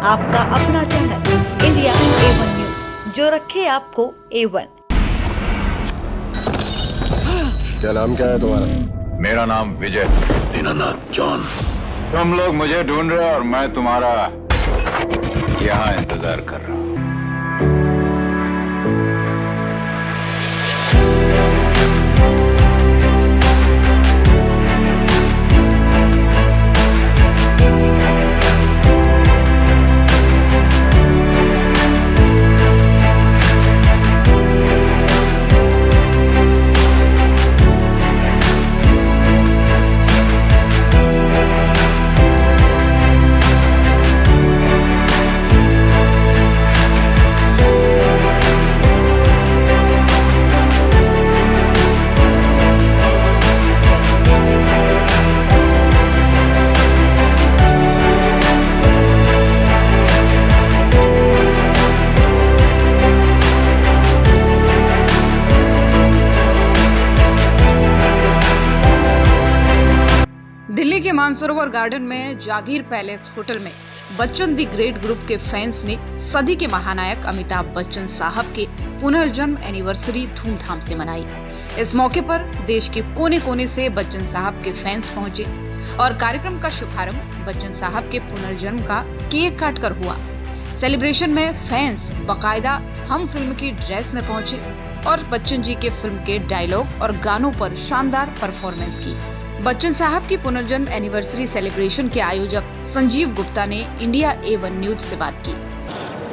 आपका अपना channel India A1 news, जो रखे आपको A1। क्या नाम क्या है तुम्हारा? मेरा नाम विजय। दीनानाथ जॉन। तुम लोग मुझे ढूंढ रहे हो और मैं तुम्हारा यहाँ इंतजार कर रहा हूँ। दिल्ली के मानसरोवर गार्डन में जागीर पैलेस होटल में बच्चन दी ग्रेट ग्रुप के फैंस ने सदी के महानायक अमिताभ बच्चन साहब के पुनर्जन्म एनिवर्सरी धूमधाम से मनाई। इस मौके पर देश के कोने कोने से बच्चन साहब के फैंस पहुंचे और कार्यक्रम का शुभारंभ बच्चन साहब के पुनर्जन्म का केक काटकर हुआ। सेलिब्रेशन में फैंस बकायदा हम फिल्म की ड्रेस में पहुंचे और बच्चन जी के फिल्म के डायलॉग और गानों पर शानदार परफॉर्मेंस की। बच्चन साहब की पुनर्जन्म एनिवर्सरी सेलिब्रेशन के आयोजक संजीव गुप्ता ने इंडिया A1 न्यूज से बात की।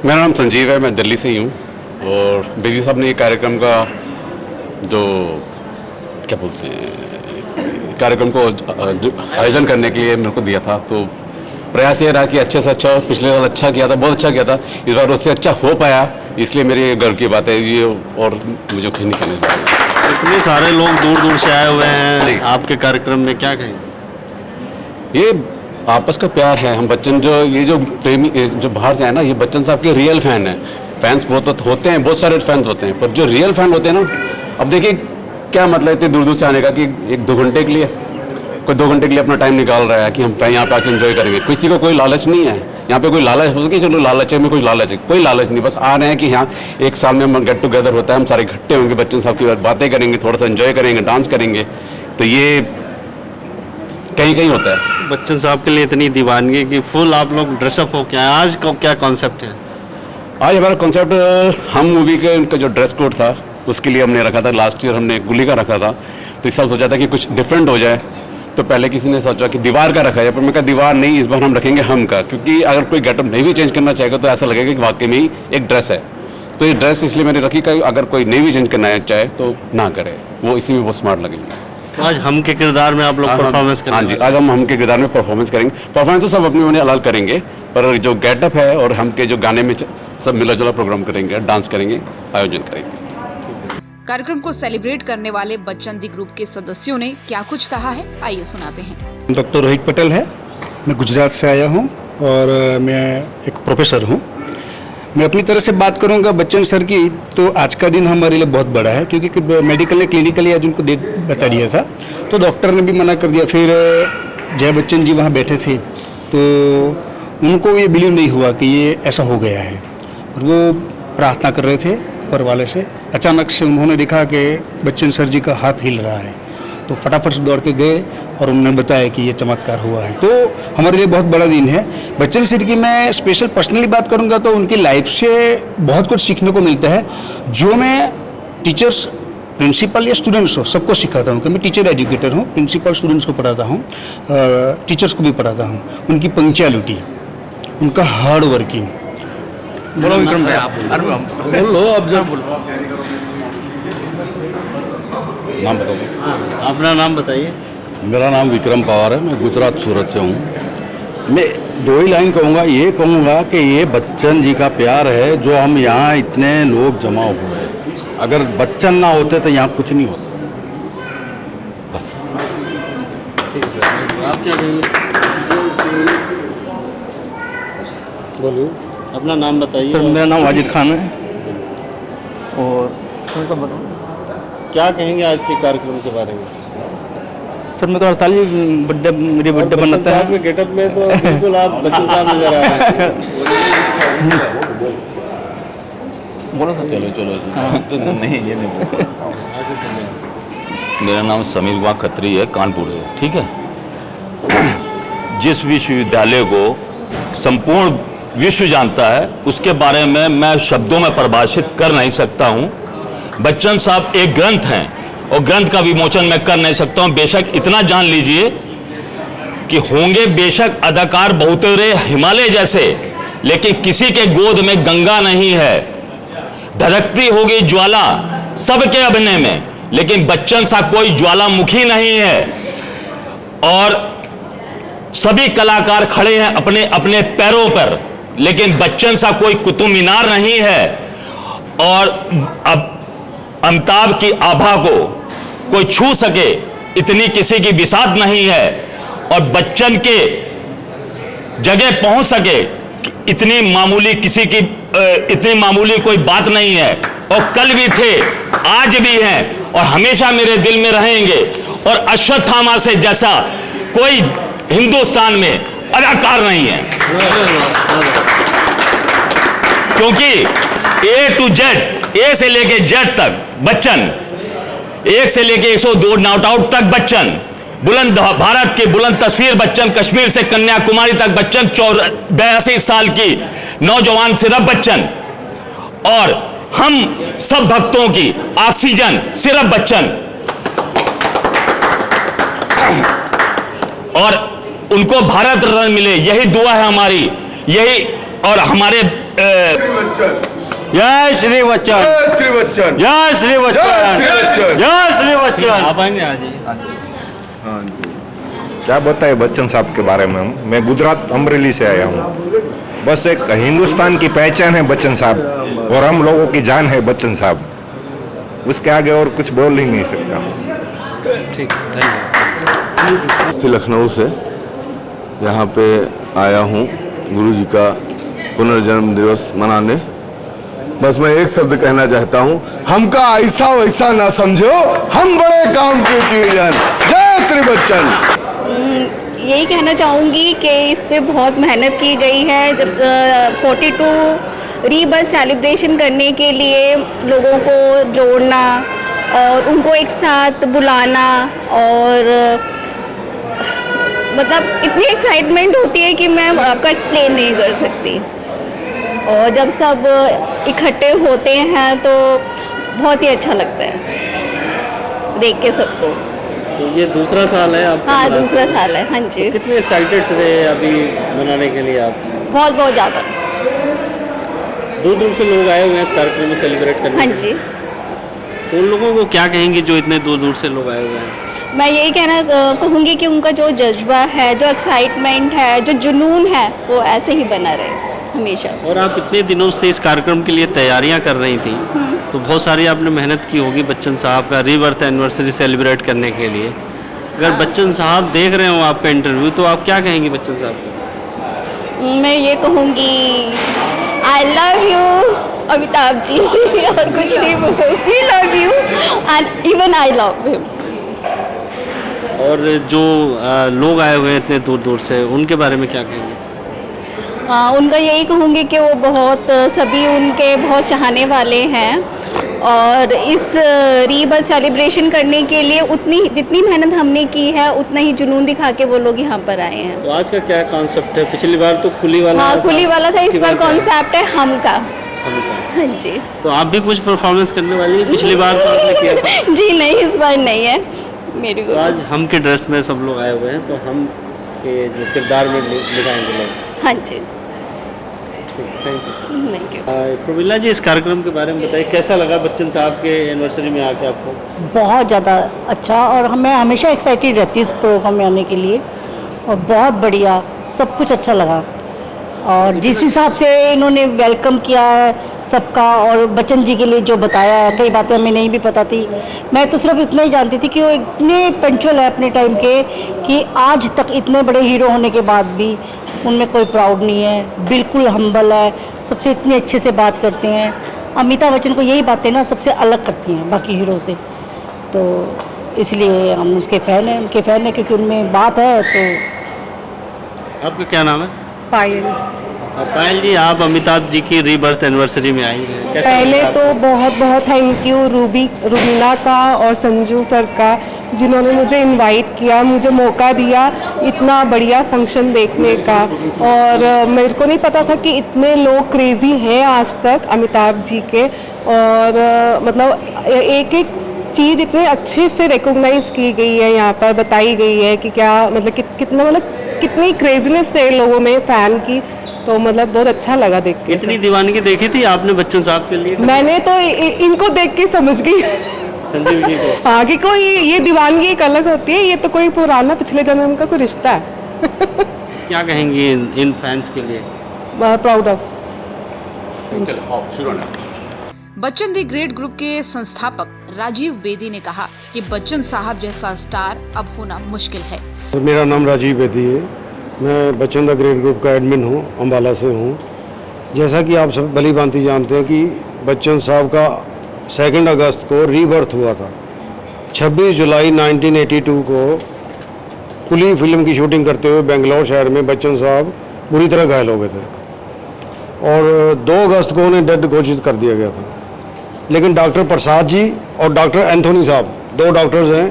मेरा नाम संजीव है, मैं दिल्ली से ही हूँ और बेबी साहब ने ये कार्यक्रम का जो क्या बोलते हैं कार्यक्रम को आयोजन करने के लिए मेरे को दिया था, तो प्रयास ये रहा कि अच्छे से अच्छा, पिछले साल अच्छा किया था, बहुत अच्छा किया था, इस बार उससे अच्छा हो पाया, इसलिए मेरी गर्व की बात है ये और मुझे कुछ नहीं कहने चाहिए। इतने सारे लोग दूर दूर से आए हुए हैं आपके कार्यक्रम में, क्या कहेंगे? ये आपस का प्यार है। हम बच्चन जो प्रेमी जो बाहर से आए ना, ये बच्चन साहब के रियल फैन हैं। फैंस बहुत होते हैं, बहुत सारे फैंस होते हैं, पर जो रियल फैन होते हैं ना, अब देखिए क्या मतलब इतने दूर दूर से आने का कि एक 2 घंटे के लिए, कोई 2 घंटे के लिए अपना टाइम निकाल रहा है कि हम यहाँ पे आके एंजॉय करेंगे। किसी को कोई लालच नहीं है, यहाँ पे कोई लालच हो कि चलो लालच है में कोई लालच है, कोई लालच नहीं, बस आ रहे हैं कि यहाँ एक साल में हम गेट टुगेदर होता है, हम सारे इकट्ठे होंगे, बच्चन साहब की बातें करेंगे, थोड़ा सा एंजॉय करेंगे, डांस करेंगे। तो ये कहीं कहीं होता है। बच्चन साहब के लिए इतनी दीवानगी कि फुल आप लोग ड्रेसअप हो क्या? आज का क्या कॉन्सेप्ट है? आज हमारा कॉन्सेप्ट हम मूवी के उनका जो ड्रेस कोड था उसके लिए हमने रखा था। लास्ट ईयर हमने गुली का रखा था, तो इस साल सोचा था कि कुछ डिफरेंट हो जाए। तो पहले किसी ने सोचा कि दीवार का रखा है, पर मैं कहा दीवार नहीं, इस बार हम रखेंगे हम का, क्योंकि अगर कोई गेटअप नहीं भी चेंज करना चाहेगा तो ऐसा लगेगा कि वाकई में ही एक ड्रेस है। तो ये ड्रेस इसलिए मैंने रखी कि अगर कोई नहीं भी चेंज करना चाहे तो ना करे, वो इसी में बहुत स्मार्ट लगेगी। तो आज हम के किरदार में आप लोग परफॉर्मेंस करेंगे? हाँ जी, आज हम के किरदार में परफॉर्मेंस करेंगे। परफॉर्मेंस तो सब अपने अपने अलग करेंगे, पर जो गेटअप है और हम के जो गाने में सब मिला जुला प्रोग्राम करेंगे, डांस करेंगे, आयोजन करेंगे। कार्यक्रम को सेलिब्रेट करने वाले बच्चन दी ग्रुप के सदस्यों ने क्या कुछ कहा है, आइए सुनाते हैं। डॉक्टर रोहित पटेल है, मैं गुजरात से आया हूँ और मैं एक प्रोफेसर हूँ। मैं अपनी तरह से बात करूँगा बच्चन सर की, तो आज का दिन हमारे लिए बहुत बड़ा है, क्योंकि मेडिकल ने क्लिनिकली आज उनको डेट बता दिया था, तो डॉक्टर ने भी मना कर दिया। फिर जय बच्चन जी वहाँ बैठे थे, तो उनको ये बिलीव नहीं हुआ कि ये ऐसा हो गया है, और वो प्रार्थना कर रहे थे ऊपर वाले से। अचानक से उन्होंने देखा कि बच्चन सर जी का हाथ हिल रहा है, तो फटाफट से दौड़ के गए और उन्होंने बताया कि ये चमत्कार हुआ है। तो हमारे लिए बहुत बड़ा दिन है। बच्चन सर की मैं स्पेशल पर्सनली बात करूंगा तो उनकी लाइफ से बहुत कुछ सीखने को मिलता है, जो मैं टीचर्स, प्रिंसिपल या स्टूडेंट्स हो सबको सिखाता हूँ। कि मैं टीचर एजुकेटर हूँ, प्रिंसिपल स्टूडेंट्स को पढ़ाता हूँ, टीचर्स को भी पढ़ाता हूँ। उनकी पंक्चुअलिटी, उनका हार्ड वर्किंग। बोलो विक्रम भाई, आप बोलो अब जब नाम बताओ। अपना नाम बताइए। मेरा नाम विक्रम पवार है, मैं गुजरात सूरत से हूँ। मैं 2 ही लाइन कहूँगा, ये कहूँगा कि ये बच्चन जी का प्यार है जो हम यहाँ इतने लोग जमा हुए हैं। अगर बच्चन ना होते तो यहाँ कुछ नहीं होता। बस ठीक है सर, आप क्या कहेंगे? बोलो। अपना नाम बताइए। सर मेरा नाम वाजिद खान है और क्या कहेंगे आज के कार्यक्रम के बारे में? सर मैं तो हर साल ही बर्थडे, मेरी बर्थडे बनाता है। गेटअप में तो बिल्कुल आप बच्चन साहब नजर आ रहे हैं। बोलो सब चलो चलो तो नहीं ये नहीं बोलो। मेरा नाम समीर कुमार खत्री है, कानपुर से, ठीक है। जिस विश्वविद्यालय को संपूर्ण विश्व जानता है उसके बारे में मैं शब्दों में परिभाषित कर नहीं सकता हूं। बच्चन साहब एक ग्रंथ हैं और ग्रंथ का विमोचन मैं कर नहीं सकता हूं। बेशक इतना जान लीजिए कि होंगे बेशक अदाकार बहुतेरे हिमालय जैसे, लेकिन किसी के गोद में गंगा नहीं है। धधकती होगी ज्वाला सबके अभिनय में, लेकिन बच्चन सा कोई ज्वालामुखी नहीं है। और सभी कलाकार खड़े हैं अपने अपने पैरों पर, लेकिन बच्चन सा कोई कुतुब मीनार नहीं है। और अब अमिताभ की आभा को कोई छू सके इतनी किसी की बिसात नहीं है। और बच्चन के जगह पहुंच सके इतनी मामूली किसी की इतनी मामूली कोई बात नहीं है। और कल भी थे, आज भी हैं और हमेशा मेरे दिल में रहेंगे। और अश्वत्थामा से जैसा कोई हिंदुस्तान में अदाकार नहीं है, क्योंकि ए टू जेड, ए से लेके जेड तक बच्चन, 1 से लेके 102 नॉट आउट तक बच्चन, बुलंद भारत की बुलंद तस्वीर बच्चन, कश्मीर से कन्याकुमारी तक बच्चन, 82 साल की नौजवान सिर्फ बच्चन, और हम सब भक्तों की ऑक्सीजन सिर्फ बच्चन। और उनको भारत रत्न मिले, यही दुआ है हमारी, यही। और हमारे जय श्री बच्चन, जय श्री बच्चन, जय श्री बच्चन, जय श्री बच्चन। जय श्री बच्चन। आप आएंगे आज ही? हाँ जी, क्या बताए बच्चन साहब के बारे में। मैं गुजरात अमरेली से आया हूँ। बस एक हिंदुस्तान की पहचान है बच्चन साहब, और हम लोगों की जान है बच्चन साहब। उसके आगे और कुछ बोल ही नहीं सकता। ठीक, थैंक यू। लखनऊ से यहाँ पे आया हूँ गुरु जी का पुनर्जन्म दिवस मनाने। बस मैं एक शब्द कहना चाहता हूँ, हमका ऐसा वैसा ना समझो, हम बड़े काम की चीज हैं। जय श्री बच्चन। यही कहना चाहूँगी कि इस पे बहुत मेहनत की गई है। जब 42 रीबर्थ सेलिब्रेशन करने के लिए लोगों को जोड़ना और उनको एक साथ बुलाना, और मतलब इतनी एक्साइटमेंट होती है कि मैं आपको एक्सप्लेन नहीं कर सकती। और जब सब इकट्ठे होते हैं तो बहुत ही अच्छा लगता है देख के सबको। तो ये दूसरा साल है आपका? हाँ, दूसरा साल है। हाँ जी। तो कितने एक्साइटेड थे अभी मनाने के लिए आप? बहुत बहुत ज़्यादा। दूर दूर से लोग आए हुए हैं इस कार्यक्रम में सेलिब्रेट करने। हाँ जी। तो उन लोगों को क्या कहेंगे जो इतने दूर दूर से लोग आए हुए हैं? मैं यही कहना कहूँगी कि उनका जो जज्बा है, जो एक्साइटमेंट है, जो जुनून है, वो ऐसे ही बना रहे हमेशा। और आप इतने दिनों से इस कार्यक्रम के लिए तैयारियां कर रही थी, तो बहुत सारी आपने मेहनत की होगी बच्चन साहब का रीबर्थ एनिवर्सरी सेलिब्रेट करने के लिए। अगर बच्चन साहब देख रहे हो आपका इंटरव्यू, तो आप क्या कहेंगे बच्चन साहब को? मैं ये कहूँगी, I love you Amitabh ji. और कुछ नहीं बोलूँगी, love you and even I love him. और जो लोग आए हुए हैं इतने दूर दूर से, उनके बारे में क्या कहेंगे? उनका यही कहूँगी कि वो बहुत सभी उनके बहुत चाहने वाले हैं, और इस रीबर्थ सेलिब्रेशन करने के लिए जितनी मेहनत हमने की है उतना ही जुनून दिखा के वो लोग यहाँ पर आए हैं। तो आज का क्या कॉन्सेप्ट है? पिछली बार तो खुली वाला हाँ, खुली वाला था। इस बार कॉन्सेप्ट है हम का। हाँ जी। तो आप भी कुछ परफॉर्मेंस करने वाली है? पिछली बार तो आपने किया था। जी नहीं, इस बार नहीं है मेरी को। तो आज हम के ड्रेस में सब लोग आए हुए हैं, तो हम के जो किरदार में दिखाएंगे लोग। हाँ जी। Thank you. प्रमिला जी, इस कार्यक्रम के बारे में बताइए, कैसा लगा बच्चन साहब के एनिवर्सरी में आके आपको? बहुत ज़्यादा अच्छा, और मैं हमेशा एक्साइटेड रहती हूँ इस प्रोग्राम में आने के लिए, और बहुत बढ़िया सब कुछ अच्छा लगा। और जिस हिसाब से इन्होंने वेलकम किया है सबका, और बच्चन जी के लिए जो बताया है, कई बातें हमें नहीं भी पता थी। मैं तो सिर्फ इतना ही जानती थी कि वो इतने पंक्चुअल है अपने टाइम के, कि आज तक इतने बड़े हीरो होने के बाद भी उनमें कोई प्राउड नहीं है, बिल्कुल हम्बल है, सबसे इतने अच्छे से बात करते हैं। अमिताभ बच्चन को यही बातें ना सबसे अलग करती हैं बाकी हीरो से, तो इसलिए हम उसके फ़ैन हैं, उनके फ़ैन हैं, क्योंकि उनमें बात है। तो आपका क्या नाम है? पायल। पायल जी, आप अमिताभ जी की रीबर्थ एनिवर्सरी में आई हैं, कैसा पहले लगा तो बहुत बहुत थैंक यू रूबीना का और संजू सर का, जिन्होंने मुझे इनवाइट किया, मुझे मौका दिया इतना बढ़िया फंक्शन देखने का। और मेरे को नहीं पता था कि इतने लोग क्रेज़ी हैं आज तक अमिताभ जी के। और मतलब एक एक चीज़ इतने अच्छे से रिकॉग्नाइज की गई है, यहाँ पर बताई गई है कि क्या मतलब कितना मतलब कितनी क्रेजीनेस है लोगों में फ़ैन की। तो मतलब बहुत अच्छा लगा देख के। इतनी दीवानगी देखी थी आपने बच्चन साहब के लिए? मैंने तो इनको देख के समझ गई संजीव जी को। हाँ कि कोई ये दीवानगी एक अलग होती है, ये तो कोई पुराना पिछले जन्म का कोई रिश्ता है। क्या कहेंगी इन फैंस के लिए? Proud of. Bachchan the great group के संस्थापक राजीव बेदी ने कहा कि बच्चन साहब जैसा स्टार अब होना मुश्किल है। मेरा नाम राजीव बेदी है, मैं बच्चन द ग्रेट ग्रुप का एडमिन हूँ, अम्बाला से हूँ। जैसा कि आप सब भली भांति जानते हैं कि बच्चन साहब का 2 अगस्त को रीबर्थ हुआ था। 26 जुलाई 1982 को कुली फिल्म की शूटिंग करते हुए बेंगलोर शहर में बच्चन साहब बुरी तरह घायल हो गए थे और 2 अगस्त को उन्हें डेड घोषित कर दिया गया था। लेकिन डॉक्टर प्रसाद जी और डॉक्टर एंथोनी साहब 2 डॉक्टर्स हैं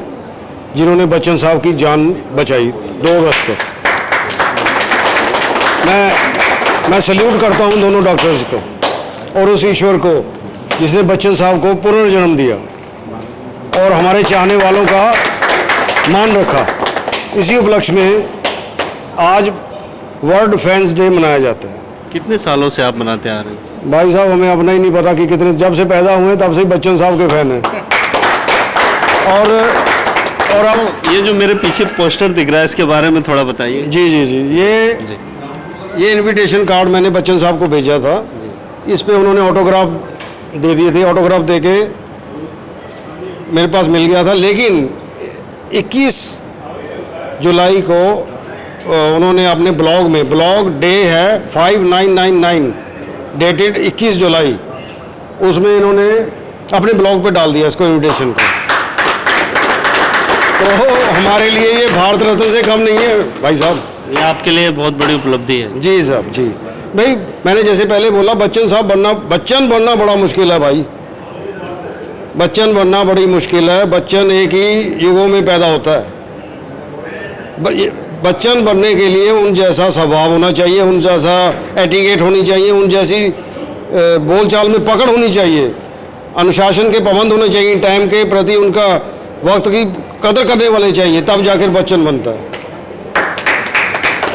जिन्होंने बच्चन साहब की जान बचाई 2 अगस्त को। मैं सल्यूट करता हूं दोनों डॉक्टर्स को और उस ईश्वर को जिसने बच्चन साहब को पुनर्जन्म दिया और हमारे चाहने वालों का मान रखा। इसी उपलक्ष्य में आज वर्ल्ड फैंस डे मनाया जाता है। कितने सालों से आप मनाते आ रहे हैं? भाई साहब हमें अपना ही नहीं पता कि कितने, जब से पैदा हुए तब से ही बच्चन साहब के फैन हैं। और अब ये जो मेरे पीछे पोस्टर दिख रहा है इसके बारे में थोड़ा बताइए। जी जी जी, ये इनविटेशन कार्ड मैंने बच्चन साहब को भेजा था। इस पे उन्होंने ऑटोग्राफ दे दिए थे, ऑटोग्राफ दे के मेरे पास मिल गया था। लेकिन 21 जुलाई को उन्होंने अपने ब्लॉग डे है 5999 डेटेड 21 जुलाई, उसमें इन्होंने अपने ब्लॉग पे डाल दिया इसको, इनविटेशन को। तो हमारे लिए ये भारत रत्न से कम नहीं है भाई साहब, ये आपके लिए बहुत बड़ी उपलब्धि है। जी साहब जी। भाई मैंने जैसे पहले बोला, बच्चन बनना बड़ा मुश्किल है भाई, बच्चन बनना बड़ी मुश्किल है। बच्चन एक ही युगों में पैदा होता है। बच्चन बनने के लिए उन जैसा स्वभाव होना चाहिए, उन जैसा एटिकेट होनी चाहिए, उन जैसी बोलचाल में पकड़ होनी चाहिए, अनुशासन के पाबंद होने चाहिए, टाइम के प्रति उनका वक्त की कदर करने वाले चाहिए, तब जाकर बच्चन बनता है।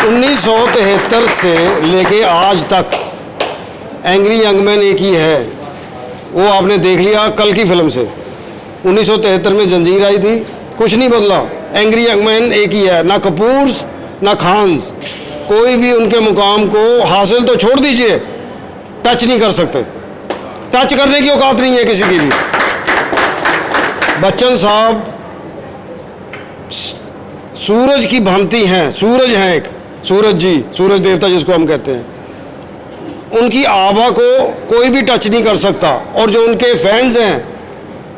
1973 से लेके आज तक एंग्री यंग मैन एक ही है, वो आपने देख लिया कल की फिल्म से। 1973 में जंजीर आई थी, कुछ नहीं बदला, एंग्री यंग मैन एक ही है। ना कपूर्स ना खान्स, कोई भी उनके मुकाम को हासिल तो छोड़ दीजिए, टच नहीं कर सकते, टच करने की औकात नहीं है किसी की भी। बच्चन साहब सूरज की भांति हैं, सूरज हैं एक, सूरज जी, सूरज देवता जिसको हम कहते हैं। उनकी आभा को कोई भी टच नहीं कर सकता। और जो उनके फैंस हैं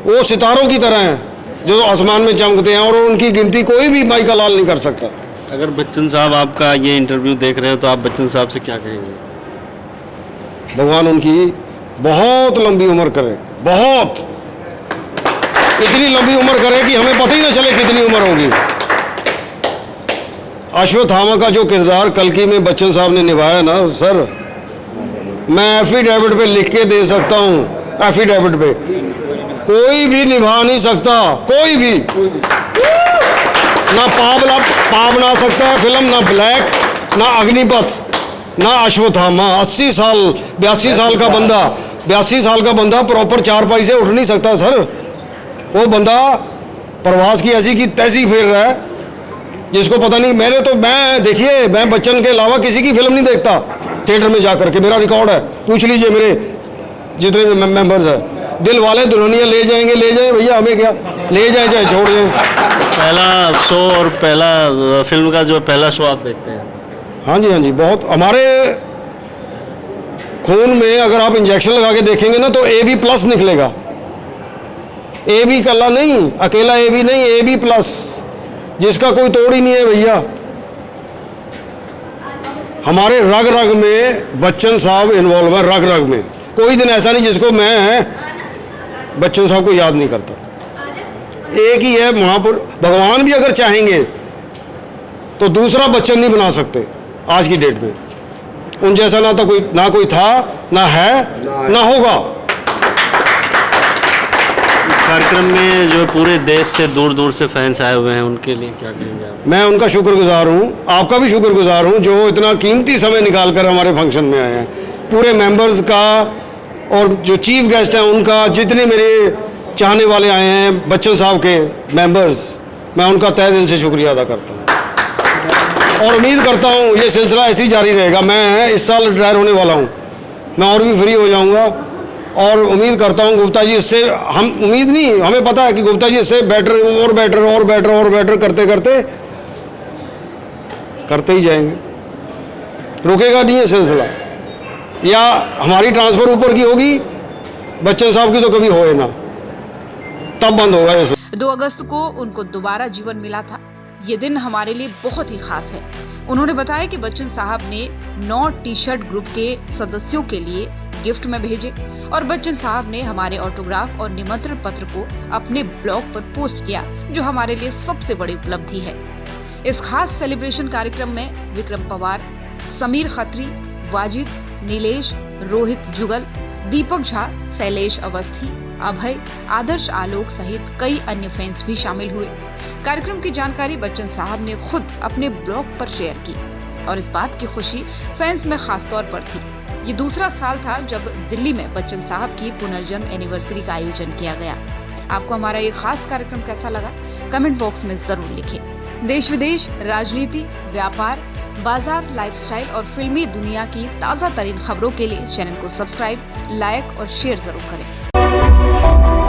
वो सितारों की तरह हैं जो आसमान में चमकते हैं, और उनकी गिनती कोई भी माई का लाल नहीं कर सकता। अगर बच्चन साहब आपका ये इंटरव्यू देख रहे हो तो आप बच्चन साहब से क्या कहेंगे? भगवान उनकी बहुत लंबी उम्र करे, बहुत, इतनी लंबी उम्र करे कि हमें पता ही ना चले कितनी उम्र होगी। अश्वत्थामा का जो किरदार कल्कि में बच्चन साहब ने निभाया ना सर, मैं एफिडेविट पे लिख के दे सकता हूँ, एफिडेविट पे कोई भी निभा नहीं सकता, कोई भी ना पाप बना सकता है फिल्म, ना ब्लैक, ना अग्निपथ, ना अश्वत्थामा। 82 साल का बंदा प्रॉपर चारपाई से उठ नहीं सकता सर। वो बंदा प्रवास की ऐसी की तैसी फेर रहा है जिसको पता नहीं। मैं बच्चन के अलावा किसी की फिल्म नहीं देखता थिएटर में जाकर के, मेरा रिकॉर्ड है, पूछ लीजिए मेरे जितने मेंबर्स हैं। दिल वाले दुल्हनिया ले जाएंगे, ले जाएं भैया, हमें क्या, ले जाए चाहे छोड़ दें। पहला शो और पहला फिल्म का जो पहला शो आप देखते हैं? हाँ जी हाँ जी, बहुत। हमारे खून में अगर आप इंजेक्शन लगा के देखेंगे ना तो AB+ निकलेगा। AB कल्ला नहीं, अकेला AB नहीं, AB+, जिसका कोई तोड़ ही नहीं है भैया। हमारे रग रग में बच्चन साहब इन्वॉल्व है, रग रग में। कोई दिन ऐसा नहीं जिसको मैं बच्चन साहब को याद नहीं करता। एक ही है महापुरुष, भगवान भी अगर चाहेंगे तो दूसरा बच्चन नहीं बना सकते आज की डेट में। उन जैसा ना कोई था, ना है, ना होगा। इस कार्यक्रम में जो पूरे देश से दूर दूर से फैंस आए हुए हैं, उनके लिए क्या कहेंगे आप? मैं उनका शुक्रगुजार हूँ, आपका भी शुक्रगुजार हूँ जो इतना कीमती समय निकाल कर हमारे फंक्शन में आए हैं। पूरे मेंबर्स का और जो चीफ गेस्ट हैं उनका, जितने मेरे चाहने वाले आए हैं बच्चन साहब के मेंबर्स, मैं उनका तहे दिल से शुक्रिया अदा करता हूँ और उम्मीद करता हूँ ये सिलसिला ऐसे ही जारी रहेगा। मैं इस साल रिटायर होने वाला हूँ, मैं और भी फ्री हो जाऊँगा और उम्मीद करता हूँ गुप्ता जी इससे, हम उम्मीद नहीं, हमें पता है कि गुप्ता जी इससे बेटर और बेटर और बेटर और बेटर करते ही जाएंगे। रुकेगा नहीं ये सिलसिला। या हमारी ट्रांसफ़र ऊपर की होगी, बच्चन साहब की तो कभी होए ना, तब बंद होगा ये। 2 अगस्त को उनको दोबारा जीवन मिला था। ये दिन हमारे लिए बहुत ही खास है। उन्होंने बताया कि बच्चन साहब ने 9 टी-शर्ट ग्रुप के सदस्यों के लिए गिफ्ट में भेजे और बच्चन साहब ने हमारे ऑटोग्राफ और निमंत्रण पत्र को अपने ब्लॉग पर पोस्ट किया, जो हमारे लिए सबसे बड़ी उपलब्धि है। इस खास सेलिब्रेशन कार्यक्रम में विक्रम पवार, समीर खत्री, वाजिद, नीलेश, रोहित जुगल, दीपक झा, शैलेश अवस्थी, अभय, आदर्श आलोक सहित कई अन्य फैंस भी शामिल हुए। कार्यक्रम की जानकारी बच्चन साहब ने खुद अपने ब्लॉग पर शेयर की और इस बात की खुशी फैंस में खास तौर पर थी। ये दूसरा साल था जब दिल्ली में बच्चन साहब की पुनर्जन्म एनिवर्सरी का आयोजन किया गया। आपको हमारा ये खास कार्यक्रम कैसा लगा, कमेंट बॉक्स में जरूर लिखें। देश विदेश, राजनीति, व्यापार, बाजार, लाइफस्टाइल और फिल्मी दुनिया की ताज़ा तरीन खबरों के लिए चैनल को सब्सक्राइब, लाइक और शेयर जरूर करें।